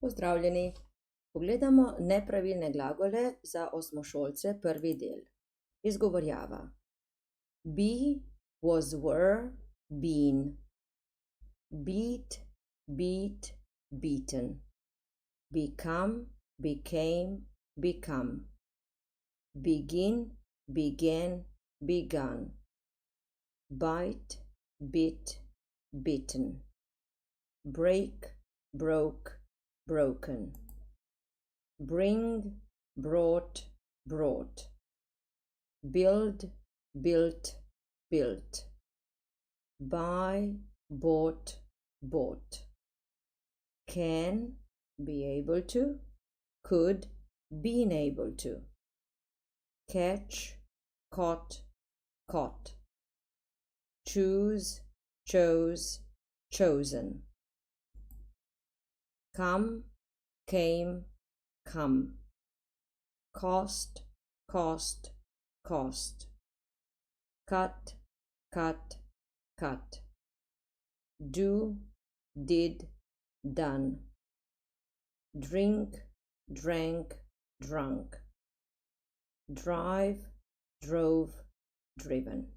Pozdravljeni! Pogledamo nepravilne glagole za osmošolce, prvi del. Izgovorjava. Be, was, were, been. Beat, beat, beaten. Become, became, become. Begin, began, begun. Bite, bit, bitten. Break, broke, broken. Bring, brought, brought. Build, built, built. Buy, bought, bought. Can, be able to. Could, been able to. Catch, caught, caught. Choose, chose, chosen. Come, came, come. Cost, cost, cost. Cut, cut, cut. Do, did, done. Drink, drank, drunk. Drive, drove, driven.